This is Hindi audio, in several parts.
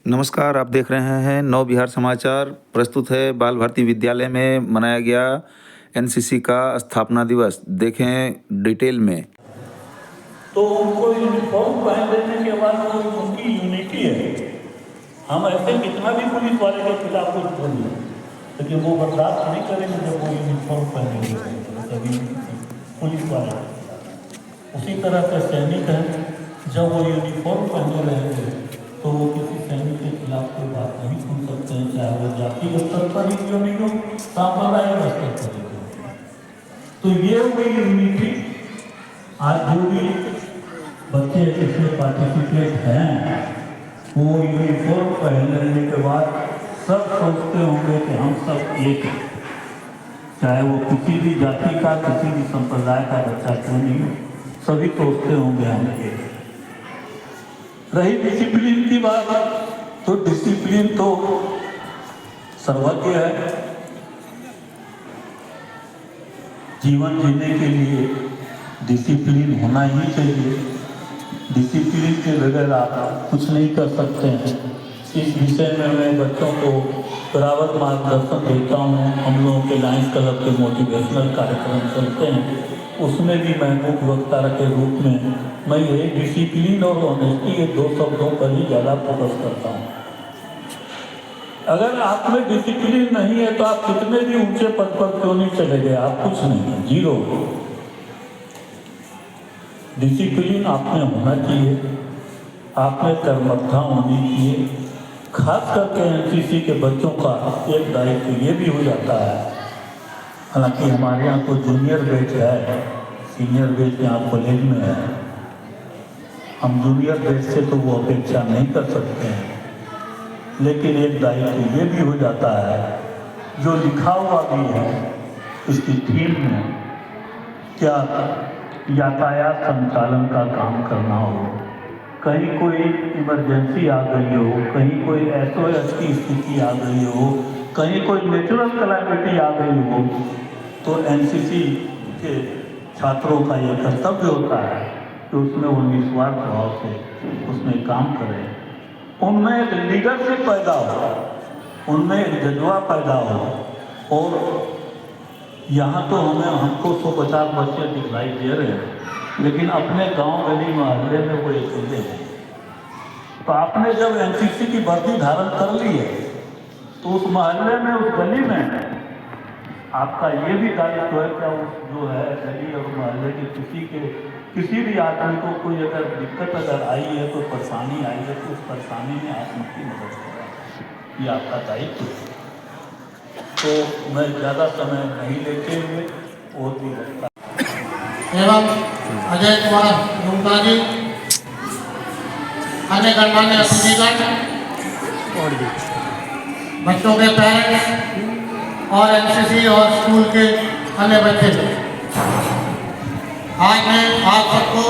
नमस्कार, आप देख रहे हैं नव बिहार समाचार। प्रस्तुत है बाल भारती विद्यालय में मनाया गया एनसीसी का स्थापना दिवस। देखें डिटेल में। तो उनको यूनिफॉर्म पहन देने के बाद वो उनकी यूनिटी है। हम ऐसे कितना भी पुलिस वाले के खिलाफ कुछ बोलें, लेकिन वो बर्दाश्त नहीं करेंगे जब वो यूनिफॉर्म पहनेंगे कभी पुलिस वाले। उसी तरह से सैनिक हैं, जब वो यूनिफॉर्म पहने रहेंगे तो वो किसी सैनिक के खिलाफ कोई बात नहीं सुन सकते हैं, चाहे वो जाति स्तर पर ही क्यों नहीं हो, सांप्रदायिक स्तर पर ही क्यों। तो ये हुई यूनिटी। आज जो भी बच्चे इसमें पार्टिसिपेट हैं, वो यूनिफॉर्म पहनने के बाद सब सोचते होंगे कि हम सब एक हैं, चाहे वो किसी भी जाति का, किसी भी संप्रदाय का बच्चा क्यों नहीं हो, सभी सोचते होंगे हम एक। रही डिसिप्लिन की बात, तो डिसिप्लिन तो सर्वज्ञ है। जीवन जीने के लिए डिसिप्लिन होना ही चाहिए। डिसिप्लिन के बगैर आप कुछ नहीं कर सकते हैं। इस विषय में मैं बच्चों को बराबर मार्गदर्शन देता हूँ। हम लोगों के लायंस क्लब के मोटिवेशनल कार्यक्रम चलते हैं, उसमें भी मैं मुख्य वक्ता के रूप में मैं ये डिसिप्लिन और ऑनेस्टी, ये दो शब्दों पर ही ज़्यादा फोकस करता हूँ। अगर आप में डिसिप्लिन नहीं है तो आप कितने भी ऊंचे पद पर क्यों नहीं चले गए, आप कुछ नहीं है, जीरो। डिसिप्लिन आप में होना चाहिए, आप में कर्मठता होनी चाहिए। खास करके एनसीसी के बच्चों का एक दायित्व ये भी हो जाता है, हालांकि हमारे यहाँ तो जूनियर बैच है, सीनियर बैच यहाँ कॉलेज में है, हम जूनियर बैच से तो वो अपेक्षा नहीं कर सकते हैं, लेकिन एक दायित्व ये भी हो जाता है जो लिखा हुआ भी है इसकी थीम में, क्या यातायात संचालन का काम करना हो, कहीं कोई इमरजेंसी आ गई हो, कहीं कोई SOS की स्थिति आ गई हो, कहीं कोई नेचुरल कैलामिटी आ गई हो, तो एनसीसी के छात्रों का यह कर्तव्य होता है कि उसमें वो निस्वार्थ भाव से उसमें काम करें, उनमें एक लीडरशिप पैदा हो, उनमें एक जज्बा पैदा हो। और यहाँ तो हमको 150 बच्चे दिखलाई दे रहे हैं, लेकिन अपने गांव गली मोहल्ले में वो अकेले हैं। तो आपने जब एनसीसी की वर्दी धारण कर ली है तो उस मोहल्ले में, उस गली में आपका ये भी दायित्व है क्या उस जो है गली और मोहल्ले के किसी भी आदमी को कोई अगर दिक्कत अगर आई है, कोई परेशानी आई है, तो उस परेशानी में आप उनकी मदद करें, ये आपका दायित्व है। तो मैं ज़्यादा समय नहीं लेते हुए और भी एवं अजय कुमार गुप्ता जी, अन्य गणमान्य अतिथिगण, बच्चों के पेरेंट्स और एनसीसी और स्कूल के अन्य बच्चे, आज मैं आप सबको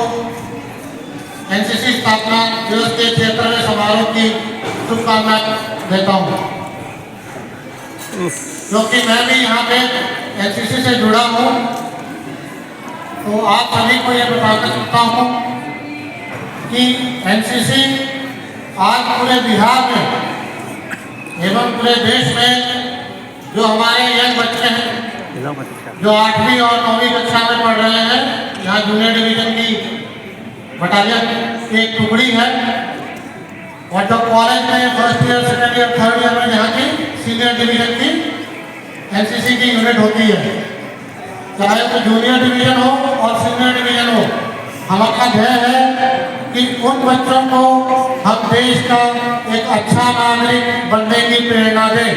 एनसीसी स्थापना दिवस के 76वें समारोह की शुभकामनाएं देता हूँ। क्योंकि मैं भी यहाँ पे एनसीसी से जुड़ा हूँ, तो आप सभी को ये बताना चाहता हूँ कि एनसीसी आज पूरे बिहार में एवं पूरे देश में जो हमारे यंग बच्चे हैं, जो 8वीं और 9वीं कक्षा में पढ़ रहे हैं, यहाँ जूनियर डिवीजन की बटालियन की एक टुकड़ी है, और जो कॉलेज में first year, second year, third year में यहाँ की सीनियर डिवीजन की एनसीसी की यूनिट होती है। चाहे वो जूनियर डिवीजन हो और सीनियर डिवीजन हो, हमारा ध्येय है कि उन बच्चों को हम देश का एक अच्छा नागरिक बनने की प्रेरणा दें।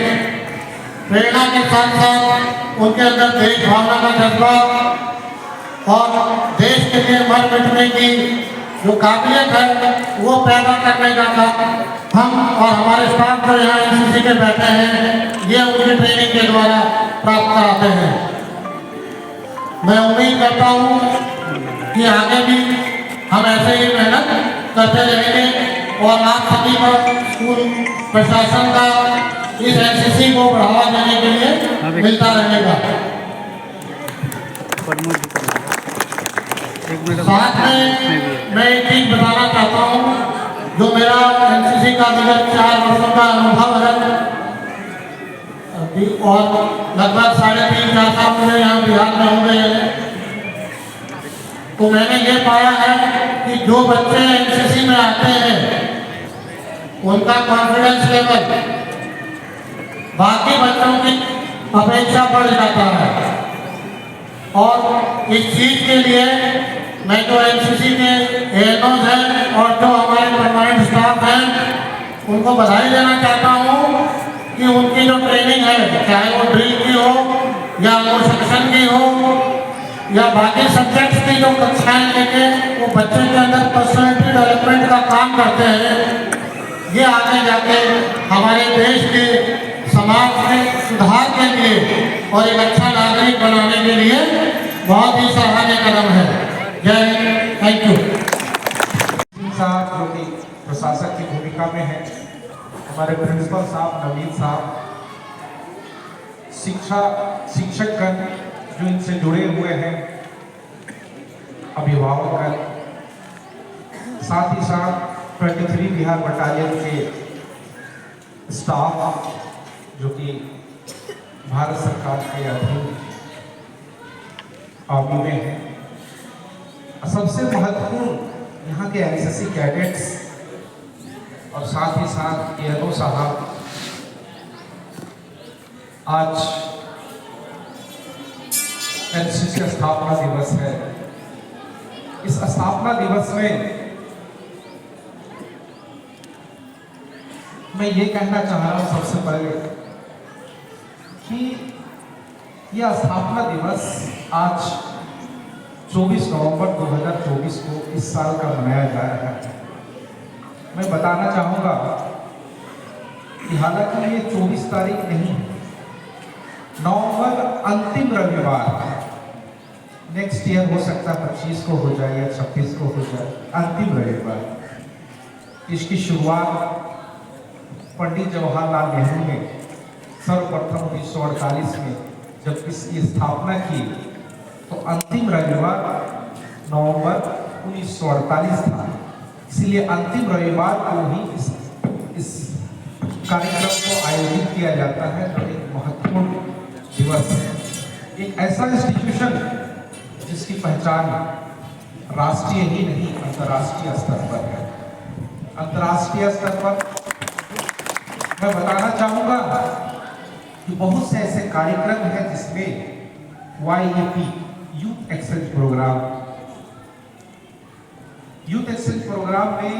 प्रेरणा के साथ साथ उनके अंदर देश भावना का जज्बा और देश के लिए मर मिटने की जो काबिलियत है वो पैदा करने का काम हम और हमारे स्टाफ जो यहाँ एनसीसी के बैठे हैं, ये उनकी ट्रेनिंग के द्वारा प्राप्त कराते हैं। मैं उम्मीद करता हूँ कि आगे भी हम ऐसे ही मेहनत करते रहेंगे और आप सभी को स्कूल प्रशासन का इस एनसीसी को बढ़ावा देने के लिए मिलता रहेगा। साथ में मैं एक चीज बताना चाहता हूँ जो मेरा एनसीसी का विगत 4 वर्षों का अनुभव है और लगभग 3.5-4 साल मुझे यहाँ बिहार में हो गए हैं, तो मैंने ये पाया है कि जो बच्चे एनसीसी में आते हैं उनका कॉन्फिडेंस लेवल बाकी बच्चों की अपेक्षा बढ़ जाता है। और इस चीज़ के लिए मैं जो एनसीसी के एएनओज हैं और जो हमारे परमानेंट स्टाफ हैं उनको बधाई देना चाहता हूँ कि उनकी जो ट्रेनिंग है, चाहे वो ड्रिल की हो या वो सेक्शन की हो या बाकी सब्जेक्ट्स की जो कक्षाएं लेके वो बच्चे के अंदर पर्सनैलिटी डेवलपमेंट का काम करते हैं, ये आगे जाके हमारे देश के समाज के सुधार के लिए और एक अच्छा नागरिक बनाने के लिए बहुत ही सराहनीय कदम है। जय हिंद, थैंक यू। साहब जो कि प्रशासक की भूमिका में है, हमारे प्रिंसिपल साहब, नवीन साहब, शिक्षकगण जो इनसे जुड़े हुए हैं, अभिभावक, साथ ही साथ 23 बिहार बटालियन के स्टाफ जो कि भारत सरकार के अधीन आर्मी में है। सबसे महत्वपूर्ण यहाँ के एनसीसी कैडेट्स और साथ ही साथ एएनओ साहब, आज एनसीसी स्थापना दिवस है। इस स्थापना दिवस में मैं ये कहना चाह रहा हूँ सबसे पहले कि यह स्थापना दिवस आज 24 नवंबर 2024 को इस साल का मनाया जा रहा है। मैं बताना चाहूँगा कि हालांकि ये 24 तारीख नहीं, नवंबर अंतिम रविवार, नेक्स्ट ईयर हो सकता है 25 को हो जाए या 26 को हो जाए, अंतिम रविवार। इसकी शुरुआत पंडित जवाहरलाल नेहरू ने सर्वप्रथम 1948 में जब इसकी स्थापना की तो अंतिम रविवार नवंबर 1948 था, इसलिए अंतिम रविवार को ही इस कार्यक्रम को आयोजित किया जाता है, जो एक महत्वपूर्ण दिवस है। एक ऐसा इंस्टीट्यूशन जिसकी पहचान राष्ट्रीय ही नहीं अंतर्राष्ट्रीय स्तर पर है। अंतर्राष्ट्रीय स्तर पर मैं बताना चाहूँगा कि बहुत से ऐसे कार्यक्रम हैं जिसमें YAP यूथ एक्सचेंज प्रोग्राम में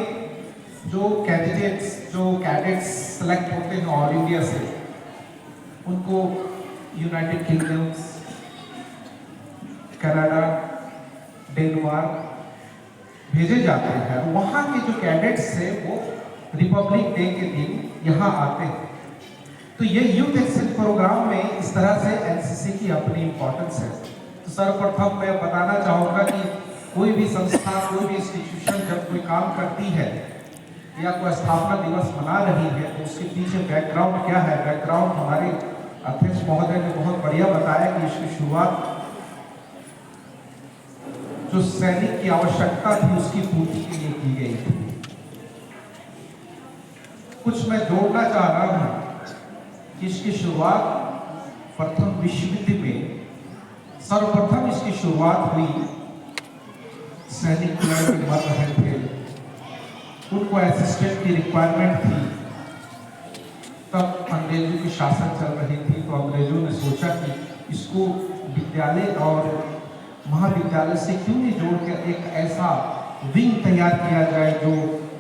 जो कैडेट्स सेलेक्ट होते हैं ऑल इंडिया से, उनको यूनाइटेड किंगडम्स, कनाडा, डेनमार्क भेजे जाते हैं। वहाँ के जो कैडेट्स हैं वो रिपब्लिक डे के दिन यहाँ आते हैं। तो ये यूथ एक्सचेंज प्रोग्राम में इस तरह से एनसीसी की अपनी इम्पोर्टेंस है। तो सर्वप्रथम मैं बताना चाहूँगा कि कोई भी संस्था, कोई भी इंस्टीट्यूशन जब कोई काम करती है या कोई स्थापना दिवस मना रही है तो उसके पीछे बैकग्राउंड क्या है। बैकग्राउंड हमारे अध्यक्ष महोदय ने बहुत बढ़िया बताया कि इसकी शुरुआत जो सैनिक की आवश्यकता थी उसकी पूर्ति के लिए की गई थी। कुछ मैं जोड़ना चाह रहा हूँ कि इसकी शुरुआत प्रथम विश्व युद्ध में सर्वप्रथम इसकी शुरुआत हुई। सैनिक मर रहे थे, उनको असिस्टेंट की रिक्वायरमेंट थी। तब अंग्रेजों की शासन चल रही थी, तो अंग्रेजों ने सोचा कि इसको विद्यालय और महाविद्यालय से क्यों नहीं जोड़कर एक ऐसा विंग तैयार किया जाए जो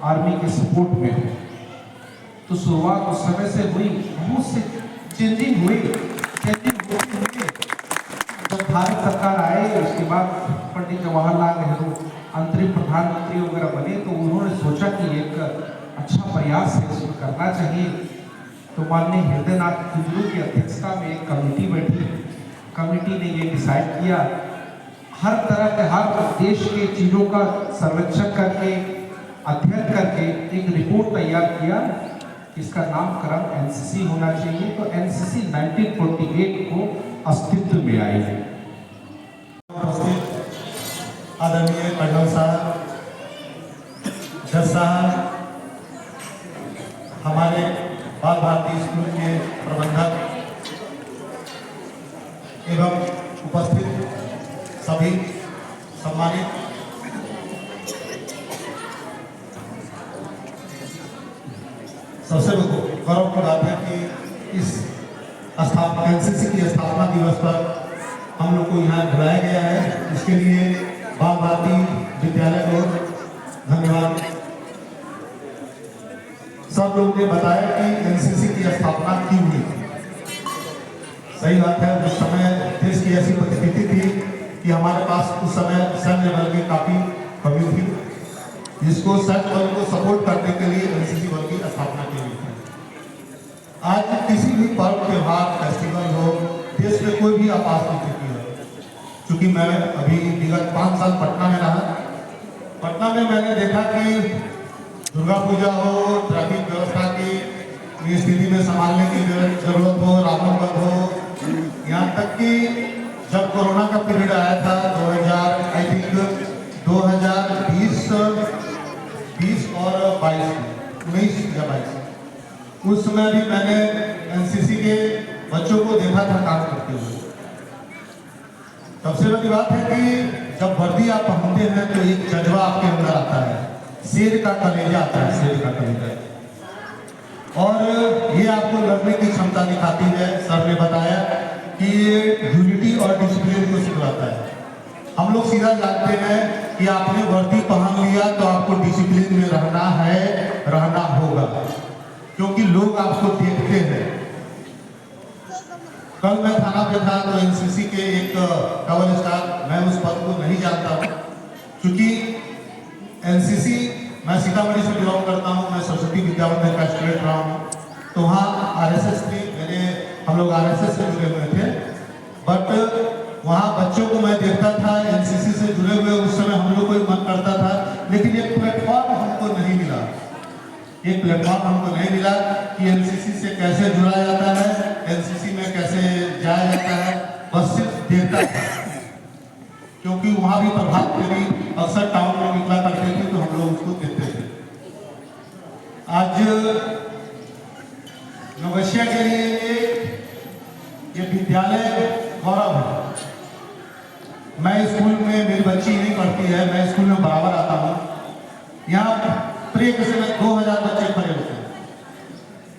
आर्मी के सपोर्ट में हो। तो शुरुआत उस समय से हुई, बहुत से चेंजिंग हुई। जब भारत सरकार आए उसके बाद पंडित जवाहरलाल नेहरू अंतरिम प्रधानमंत्री वगैरह बने, तो उन्होंने सोचा कि एक अच्छा प्रयास है, इसको करना चाहिए। तो माननीय हृदयनाथ खुजरू की अध्यक्षता में एक कमेटी बैठी। कमेटी ने ये डिसाइड किया, हर तरह के हर देश के चीज़ों का सर्वेक्षण करके, अध्ययन करके एक रिपोर्ट तैयार किया। इसका नामकरण एनसीसी होना चाहिए। तो एनसीसी 1948 को अस्तित्व में आई। आदरणीय कर्नल साहब, जज साहब, हमारे बाल भारती स्कूल के प्रबंधक एवं उपस्थित सभी सम्मानित सबसे गौरव की बात है कि इस एनसीसी की स्थापना दिवस पर हम लोग को यहाँ बुलाया गया है। इसके लिए बाल भारती विद्यालय को धन्यवाद। सब लोगों ने बताया कि एनसीसी की स्थापना क्यों हुई। सही बात है, उस समय देश की ऐसी परिस्थिति थी कि हमारे पास उस समय सैन्य बल की काफ़ी कमी थी, जिसको सैन्य बल को सपोर्ट करने के लिए एनसीसी बल की स्थापना की गई थी। आज किसी भी पर्व त्योहार फेस्टिवल हो, देश में कोई भी आपातस्थिति हो, क्योंकि मैं अभी विगत 5 साल पटना में रहा। पटना में मैंने देखा कि दुर्गा पूजा हो, ट्रैफिक व्यवस्था की स्थिति में संभालने की जरूरत हो, रावण वध हो, यहाँ तक कि जब कोरोना का पीरियड आया था 2020 और 19 या 22, उस समय भी मैंने एनसीसी के बच्चों को देखा था काम करते हुए। सबसे बड़ी बात है कि जब वर्दी आप पहनते हैं तो एक जज्बा आपके अंदर आता है, शेर का कलेजा आता है, शेर का कलेजा, और ये आपको लड़ने की क्षमता दिखाती है। सर ने बताया कि ये यूनिटी और डिसिप्लिन को सिखलाता है। हम लोग सीधा जानते हैं कि आपने वर्दी पहन लिया तो आपको डिसिप्लिन में रहना है, रहना होगा, क्योंकि लोग आपको देखते हैं। कल मैं थाना पे था तो एनसीसी के एक डबल स्टार, मैं उस पद को नहीं जानता हूँ, क्योंकि एनसीसी मैं सीतामढ़ी से बिलोंग करता हूँ, मैं सरस्वती विद्या मंदिर का स्टूडेंट रहा हूँ, तो वहाँ आरएसएस थी, हम लोग आरएसएस से जुड़े हुए थे, बट वहाँ बच्चों को मैं देखता था एनसीसी से जुड़े हुए। उस समय हम लोग को मन करता था, लेकिन एक प्लेटफॉर्म हमको नहीं मिला, एक प्लेटफॉर्म हमको नहीं मिला कि एनसीसी से कैसे जुड़ा जाता है, एनसीसी में कैसे जाया जाता है। बस सिर्फ देखता था, क्योंकि वहाँ भी प्रभात फेरी अक्सर टाउन में निकला करते थे तो हम लोग उसको देखते थे। आज नवसिया के लिए ये विद्यालय गौरव है। मैं स्कूल में, मेरी बच्ची नहीं पढ़ती है, मैं स्कूल में बराबर आता हूँ। यहाँ प्रिय से में 2000 बच्चे खड़े होते हैं।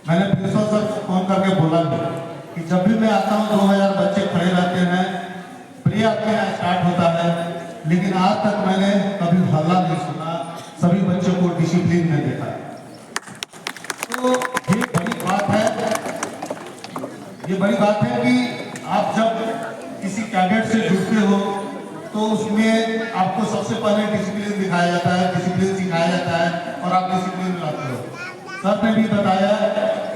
मैंने प्रिंसिपल सर फोन करके बोला कि जब भी मैं आता हूँ 2000 बच्चे खड़े रहते हैं, प्रिय आपके यहाँ स्टार्ट होता है, लेकिन आज तक मैंने कभी हल्ला नहीं सुना, सभी बच्चों को डिसिप्लिन में देखा। तो ये बड़ी बात है, ये बड़ी बात है कि आप जब किसी कैडेट से जुड़ते हो तो उसमें आपको सबसे पहले डिसिप्लिन दिखाया जाता है, डिसिप्लिन सिखाया जाता है और आप डिसिप्लिन में आते हो। सर ने भी बताया,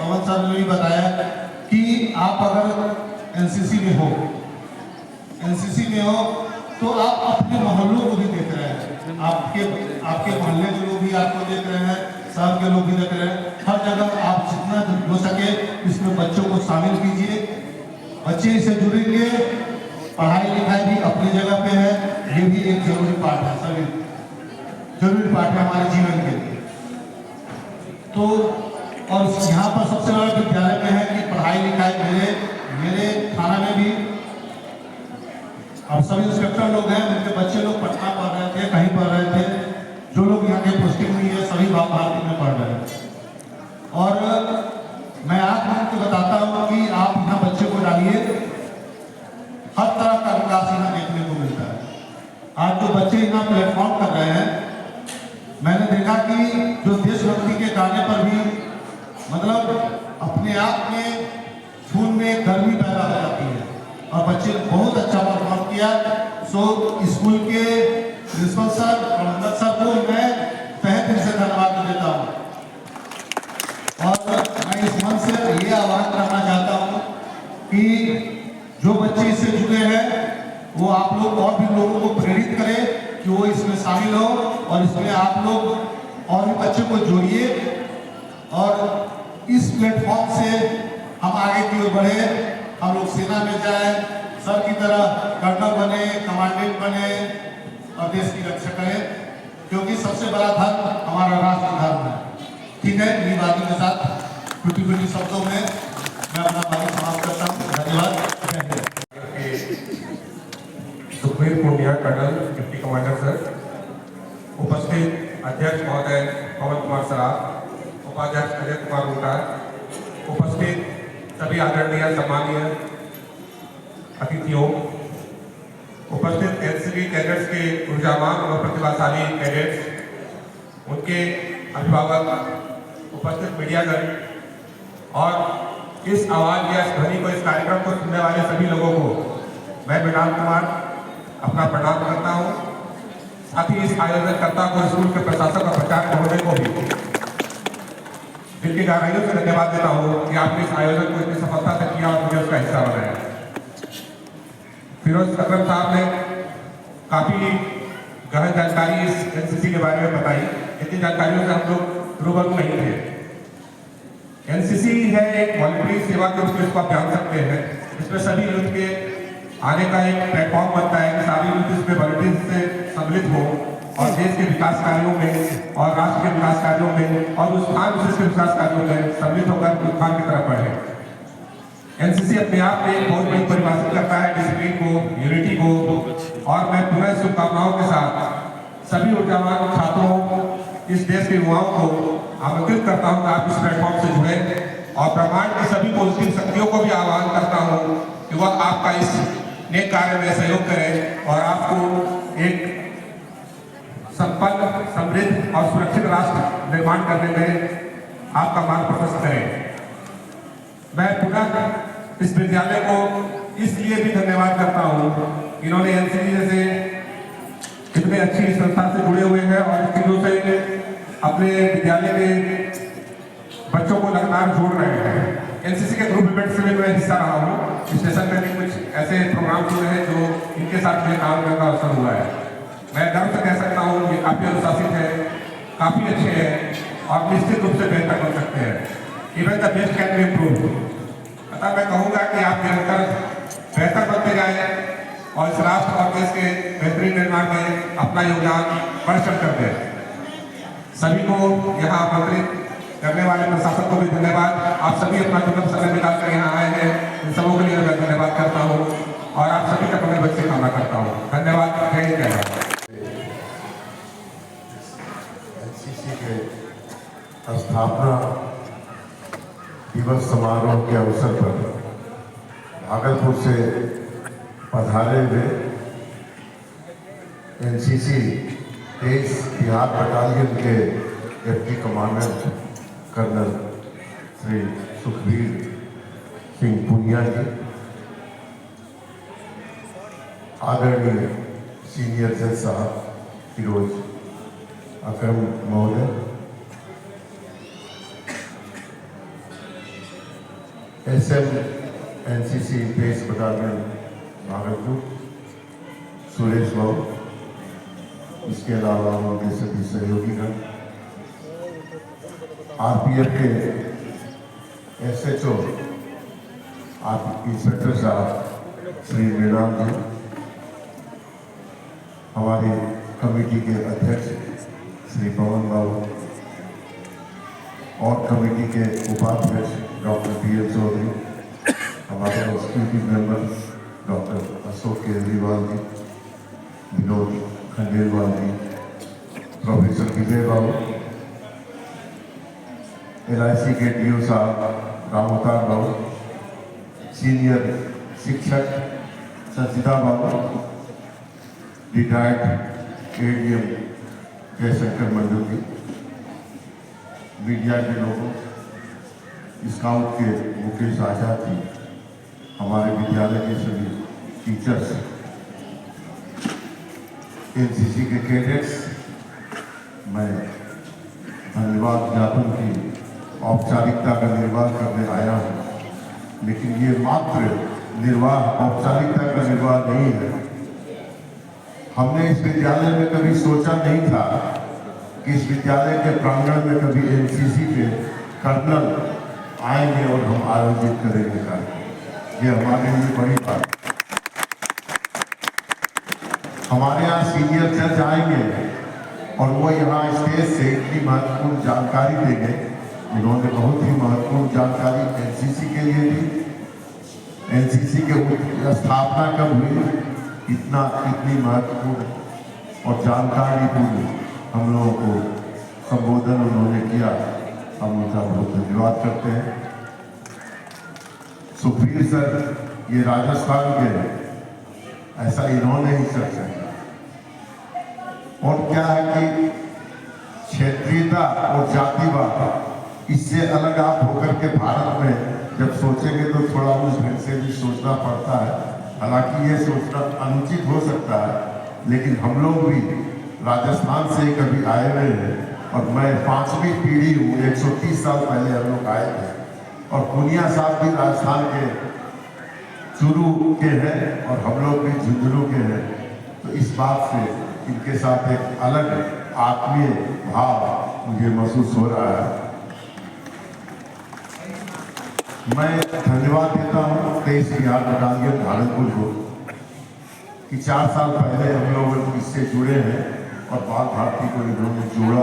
पवन सर ने भी बताया कि आप अगर एनसीसी में हो, तो आप अपने मोहल्लों को भी देख रहे हैं, आपके मोहल्ले के लोग भी आपको देख रहे हैं, शहर के लोग भी देख रहे हैं। हर जगह आप जितना हो सके इसमें बच्चों को शामिल कीजिए, बच्चे इससे जुड़ेंगे। पढ़ाई लिखाई भी अपनी जगह पे है, ये भी एक जरूरी पार्ट है, सभी जरूरी पार्ट है हमारे जीवन के लिए। तो और यहाँ पर सबसे बड़ा विद्यालय में है कि पढ़ाई लिखाई मेरे थाना में भी अब सभी इंस्पेक्टर लोग हैं, उनके बच्चे लोग पटना पढ़ रहे थे, कहीं पढ़ रहे थे, जो लोग यहाँ के पोस्टिंग हुई है सभी बाल भारती में पढ़ रहे हैं। और मैं आज आपको बताता हूँ कि आप यहाँ बच्चे को डालिए, हर तरह का विकास यहाँ देखने को मिलता है। आज जो बच्चे यहाँ प्लेटफॉर्म कर रहे हैं, मैंने देखा कि जो देशभक्ति के गाने पर भी मतलब अपने आप में खून में गर्मी पैदा हो जाती है और बच्चे बहुत अच्छा परफॉर्म किया। सो स्कूल के प्रिंसिपल सर, प्रबंधक सर को मैं तहे दिल से धन्यवाद देता हूँ। और मैं इस मन से ये आह्वान करना चाहता हूँ कि जो बच्चे इससे जुड़े हैं वो आप लोग और भी लोगों को प्रेरित करें कि वो इसमें शामिल हो और इसमें आप लोग और भी बच्चों को जोड़िए और इस प्लेटफॉर्म से हम आगे की ओर बढ़े, हम लोग सेना में जाए, सर की तरह कर्नल बने, कमांडेंट बने और देश की रक्षा करें, क्योंकि सबसे बड़ा धर्म हमारा राष्ट्र धर्म है। ठीक है, मेरी बातों के साथ छोटी छोटी शब्दों में मैं अपना वाणी समाप्त करता हूँ। धन्यवाद। जय हिंद। Sukhbir Purnia, colonel, deputy commander sir, उपस्थित अध्यक्ष महोदय पवन कुमार सराफ, उपाध्यक्ष अजय कुमार उल्टार, उपस्थित सभी आदरणीय सम्मानीय अतिथियों, उपस्थित एनसीसी कैडेट्स के ऊर्जावान और प्रतिभाशाली कैडेट्स, उनके अभिभावक, उपस्थित मीडियागण और इस आवाज या इस ध्वनि को, इस कार्यक्रम को सुनने वाले सभी लोगों को मैं मृणाल कुमार अपना प्रणाम करता हूँ। साथ ही इस आयोजनकर्ता को, स्कूल के प्रशासक और प्राचार्य महोदय को भी दिल की गहराइयों से धन्यवाद देता हूँ कि आपने इस आयोजन को इतनी सफलता से किया और मुझे उसका हिस्सा बनाया। फिरोज अकरम साहब ने काफ़ी गहन जानकारी इस एनसीसी के बारे में बताई। इतनी जानकारियों से हम लोग रूबरू नहीं थे। एनसीसी है एक वॉलंटरी सेवा के रूप में इसको आप जान सकते हैं, इसमें सभी यूथ के आने का एक प्लेटफॉर्म बनता है कि सारी यूथ इसमें वॉलंटरी से सम्मिलित हो और देश के विकास कार्यों में और राष्ट्र के विकास कार्यों में और उस स्थान विशेष के विकास कार्यों में सम्मिलित होकर उत्थान की तरफ बढ़े। एनसीसी अपने आप में एक बहुत बड़ी परिभाषित करता है डिसिप्लिन को, यूनिटी को, और मैं पुनः शुभकामनाओं के साथ सभी ऊर्जावान छात्रों, इस देश के युवाओं को आमंत्रित करता हूं कि आप इस प्लेटफॉर्म से जुड़े और ब्रह्मांड की सभी पॉजिटिव शक्तियों को भी आह्वान करता हूं कि वह आपका इस नेक कार्य में सहयोग करें और आपको एक संपन्न, समृद्ध और सुरक्षित राष्ट्र निर्माण करने में आपका मार्ग प्रशस्त करें। मैं पुनः इस विद्यालय को इसलिए भी धन्यवाद करता हूं, इन्होंने एनसीसी जैसे इतने अच्छी संस्था से जुड़े हुए हैं और इस चीजों से अपने विद्यालय के बच्चों को लगातार जोड़ रहे हैं। एनसीसी के ग्रुप इवेंट से भी मैं हिस्सा रहा हूँ। स्टेशन में भी कुछ ऐसे प्रोग्राम हुए हैं जो इनके साथ मुझे काम करने का अवसर हुआ है। मैं गर्व से कह सकता हूँ ये काफ़ी अनुशासित है, काफ़ी अच्छे हैं और निश्चित रूप से बेहतर बन सकते हैं। Even the best can be improved. अतः मैं कहूँगा कि आप निरंतर बेहतर बनते जाएं और इस राष्ट्र और देश के बेहतरीन निर्माण में अपना योगदान बढ़ चढ़ कर दें। सभी को यहाँ आमंत्रित करने वाले प्रशासन को भी धन्यवाद। आप सभी अपना दुर्लभ समय निकालकर यहाँ आए हैं, इन सबों के लिए मैं धन्यवाद करता हूँ और आप सभी तक अपने बच्चे कामना करता हूँ। धन्यवाद। जय हिंद, जय भारत। एनसीसी के स्थापना दिवस समारोह के अवसर पर भागलपुर से पधारे हुए एनसीसी 23 बिहार बटालियन के deputy commander colonel Shri Sukhbir Singh Punia ji, आदरणीय सीनियर जज साहब फिरोज अकरम महोदय, SM NCC 23 battalion Bhagalpur Suresh Babu, इसके अलावा उनके सभी सहयोगीगण, आरपीएफ के एसएचओ इंस्पेक्टर साहब श्री मृणाल जी, हमारी कमेटी के अध्यक्ष श्री पवन बाबू और कमेटी के उपाध्यक्ष डॉक्टर पीएल चौधरी, हमारे executive member doctor Ashok Kejriwal ji, Vinod Khandelwal ji, professor Vijay Babu, LIC के DO साहब रामोतार बाबू, सीनियर शिक्षक Sansita Babu, retired ADM Jaishankar Mandal ji, media के लोगों, स्काउट के मुकेश आजाद जी, हमारे विद्यालय के सभी टीचर्स, एनसीसी के कैडेट्स, मैं धन्यवाद ज्ञापन की औपचारिकता का निर्वाह करने आया हूँ, लेकिन ये मात्र निर्वाह, औपचारिकता का निर्वाह नहीं है। हमने इस विद्यालय में कभी सोचा नहीं था कि इस विद्यालय के प्रांगण में कभी एनसीसी के कर्नल आएंगे और हम आयोजित करेंगे कार्यक्रम। ये हमारे लिए बड़ी बात है। हमारे यहाँ सीनियर जज आएंगे और वो यहाँ स्टेज से इतनी महत्वपूर्ण जानकारी देंगे इन्होंने बहुत ही महत्वपूर्ण जानकारी एनसीसी के लिए दी। एनसीसी के स्थापना कब हुई, इतनी महत्वपूर्ण और जानकारीपूर्ण हम लोगों को संबोधन उन्होंने किया, हम उनका बहुत धन्यवाद करते हैं। सुखबीर सर ये राजस्थान के हैं, ऐसा इन्होंने ही सच है। और क्या है कि क्षेत्रीयता और जातिवाद इससे अलग आप होकर के भारत में जब सोचेंगे तो थोड़ा उस ढंग से भी सोचना पड़ता है। हालांकि ये सोचना अनुचित हो सकता है, लेकिन हम लोग भी राजस्थान से कभी आए हुए हैं और मैं 5वीं पीढ़ी हूँ। 130 साल पहले हम लोग आए थे और पुनिया साहब भी राजस्थान के चूरू के हैं और हम लोग भी झुंझुनू के हैं। तो इस बात से इनके साथ एक अलग आत्मीय भाव मुझे महसूस हो रहा है। मैं धन्यवाद देता हूँ 23 बिहार बटालियन भागलपुर को कि 4 साल पहले हम लोग इससे जुड़े हैं और बाल भारती को इन्होंने जोड़ा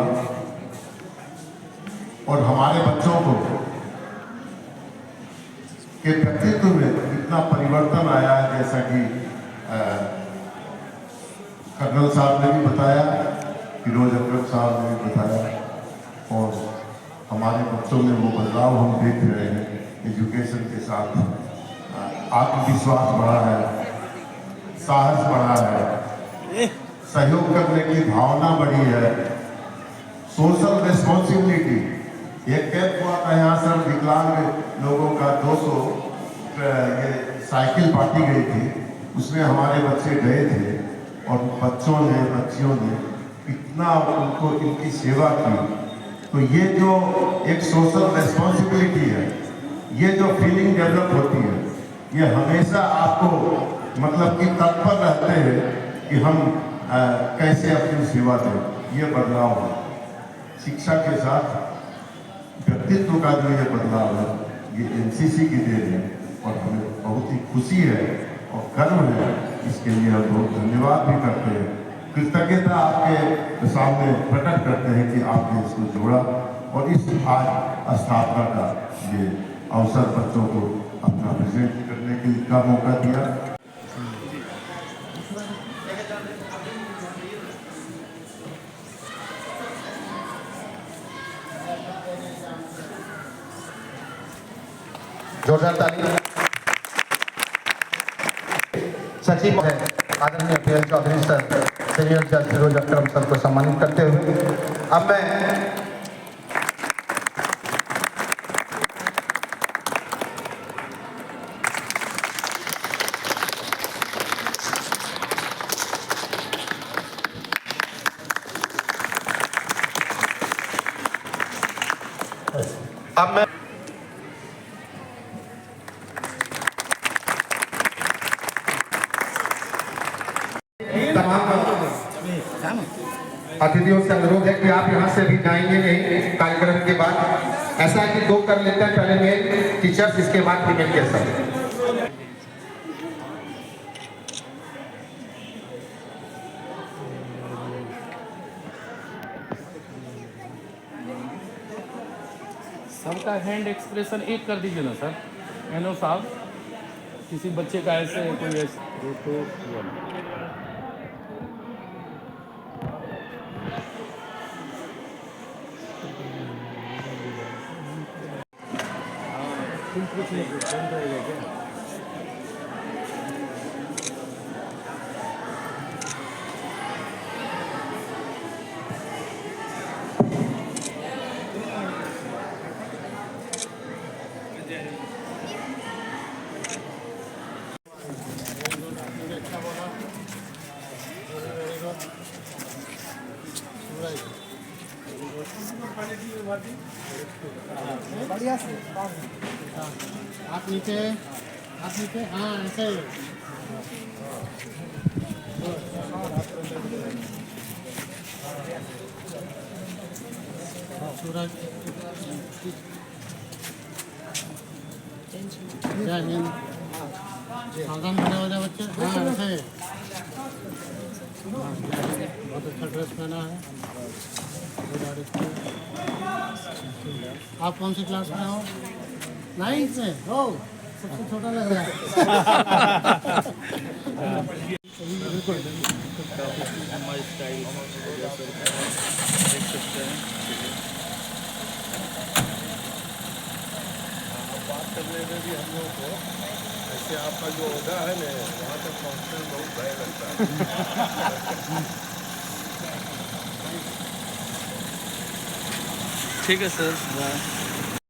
और हमारे बच्चों को के व्यक्तित्व में इतना परिवर्तन आया है, जैसा कि कर्नल साहब ने भी बताया, फिरोज अकरम साहब ने भी बताया और हमारे बच्चों में वो बदलाव हम देख रहे हैं। एजुकेशन के साथ आत्मविश्वास बढ़ा है, साहस बढ़ा है, सहयोग करने की भावना बढ़ी है, सोशल रिस्पॉन्सिबिलिटी। एक कैंप हुआ था यहाँ सर, विकलांग लोगों का 200 ये साइकिल बांटी गई थी, उसमें हमारे बच्चे गए थे और बच्चों ने बच्चियों ने इतना उनको इनकी सेवा की। तो ये जो एक सोशल रिस्पॉन्सिबिलिटी है, ये जो फीलिंग डेवलप होती है, ये हमेशा आपको मतलब कि तत्पर रहते हैं कि हम कैसे अपनी सेवा दें। ये बदलाव है शिक्षा के साथ व्यक्तित्व का जो ये बदलाव है, ये एनसीसी की देन है और हमें बहुत ही खुशी है और गर्व है। इसके लिए हम बहुत धन्यवाद भी करते हैं, कृतज्ञता आपके सामने प्रकट करते हैं कि आपने इसको जोड़ा और इस आज स्थापना का ये अवसर बच्चों को अपना प्रेजेंट करने के का मौका दिया। जोरदार ताली। सचिव आदरणीय पीएल चौधरी सर, सीनियर जज फिरोज अकरम सर को सम्मानित करते हुए अब मैं अतिथियों से अनुरोध है कि आप यहाँ से भी जाएंगे नहीं कार्यक्रम के बाद। ऐसा है कि 2 कर लेते हैं, पहले मेल टीचर्स, इसके बाद फीमेल के सर। सबका हैंड एक्सप्रेशन एक कर दीजिए ना सर। एनो साहब, किसी बच्चे का ऐसे कोई ऐसे 2 2 1 तुम कुछ नहीं बंद रहेगा क्या? बढ़िया से हाथ नीचे, हाँ ऐसे। सूरज, जय हिंद। सावधान खड़े हो जाए बच्चे, हाँ ऐसे। बहुत अच्छा ड्रेस पहना है। आप कौन सी क्लास में हो? 9th में हो, सबसे छोटा लग रहा है। देख सकते हैं। बात करने में भी हम लोग को ऐसे आपका जो होगा है ना वहाँ तक पहुँचने में बहुत भय लगता है। ठीक है सर, बाय।